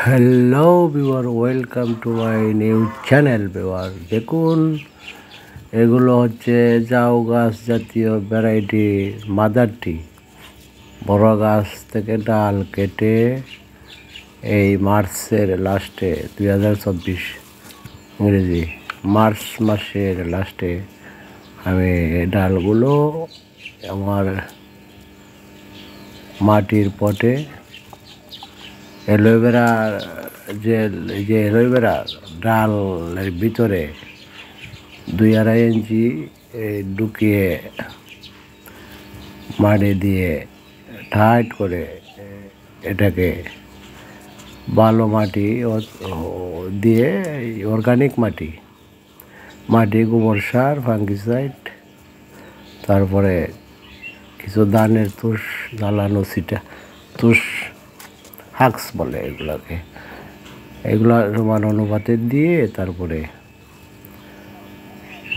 Hello viewer, welcome to my new channel viewer. দেখুন, এগুলো হচ্ছে জাউ গাছ জাতীয় ভ্যারাইটি মাদার টি। বড় গাছ থেকে ডাল কেটে এই মার্চের লাস্টে 2024 ইংরেজি মার্চ মাসের লাস্টে আমি ডালগুলো আমার মাটির পটে অ্যালোভেরা যে অ্যালোভেরা ডালের ভিতরে 2-2.5 ইঞ্চি ঢুকিয়ে মাটি দিয়ে টাইট করে এটাকে ভালো মাটি দিয়ে অর্গানিক মাটি গোবর সার, ফাঙ্গিসাইড, তারপরে কিছু ধানের তুষ জ্বালানো তুষ হাক্স বলে এগুলা সমান অনুপাতে দিয়ে তারপরে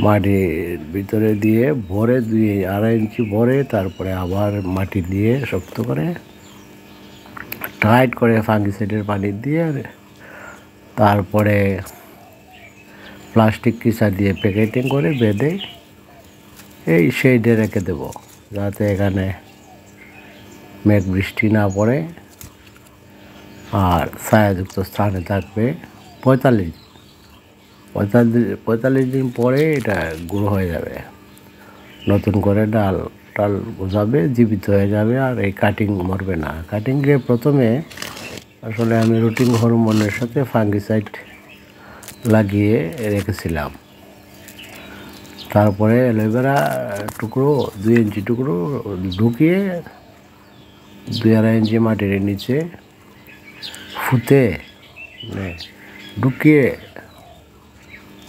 মাটির ভিতরে দিয়ে ভরে 2-2.5 ইঞ্চি ভরে তারপরে আবার মাটি দিয়ে শক্ত করে টাইট করে ফাঙ্গিসাইডের পানি দিয়ে তারপরে প্লাস্টিক কিসা দিয়ে প্যাকেটিং করে বেঁধে এই শেডে রেখে দেবো, যাতে এখানে মেঘ বৃষ্টি না পড়ে আর ছায়াযুক্ত স্থানে থাকবে। 45 দিন পরে এটা গুঁড়ো হয়ে যাবে, নতুন করে ডাল গজাবে, জীবিত হয়ে যাবে, আর এই কাটিং মরবে না। কাটিংয়ে প্রথমে আসলে আমি রুটিন হরমোনের সাথে ফাঙ্গিসাইড লাগিয়ে রেখেছিলাম। তারপরে অ্যালোভেরা টুকরো 2 ইঞ্চি টুকরো ঢুকিয়ে 2-2.5 ইঞ্চি মাটির নিচে ফুতে ঢুকিয়ে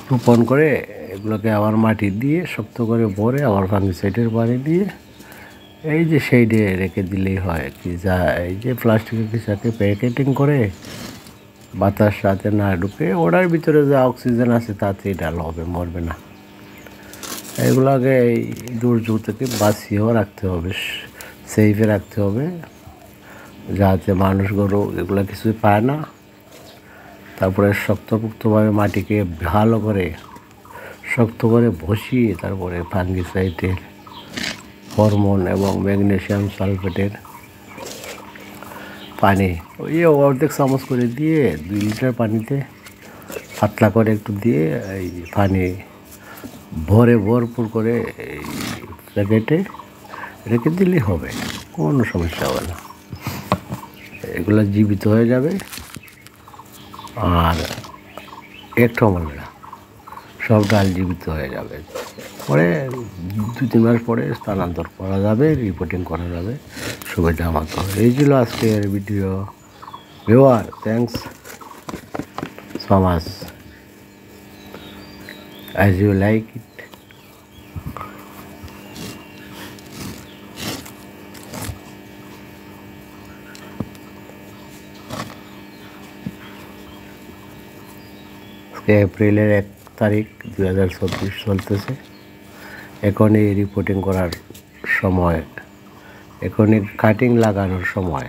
রোপণ করে এগুলোকে আবার মাটি দিয়ে শক্ত করে ভরে আবার ফাঙ্গিসাইডের পানি দিয়ে এই যে সেইডে রেখে দিলেই হয় কি, যা এই যে প্লাস্টিকের কিসাকে প্যাকেটিং করে বাতাস সাথে না ঢুকে ওটার ভিতরে যা অক্সিজেন আছে তাতেই ডাল হবে, মরবে না। এগুলোকে এই দুর্যোগ থেকে বাঁচিয়েও রাখতে হবে, সেফে রাখতে হবে, যাতে মানুষ গরু এগুলো কিছুই পায় না। তারপরে শক্তপোক্তভাবে মাটিকে ভালো করে শক্ত করে বসিয়ে তারপরে ফাঙ্গিসাইডের হরমোন এবং ম্যাগনেসিয়াম সালফেটের পানি অর্ধেক চামচ করে দিয়ে 2 লিটার পানিতে পাতলা করে একটু দিয়ে এই পানি ভরপুর করে এই প্যাকেটে রেখে দিলেই হবে, কোনো সমস্যা হবে না। এগুলো জীবিত হয়ে যাবে আর একটু মরবে না, সব ডাল জীবিত হয়ে যাবে। পরে 2-3 মাস পরে স্থানান্তর করা যাবে, রিপোর্টিং করা যাবে সুবিধা মতো। এই ছিল আজকের video viewer. Thanks so much, as you like it. এপ্রিলের 1 তারিখ 2024 চলতেছে। এখনই রিপোর্টিং করার সময়, এখনই কাটিং লাগানোর সময়।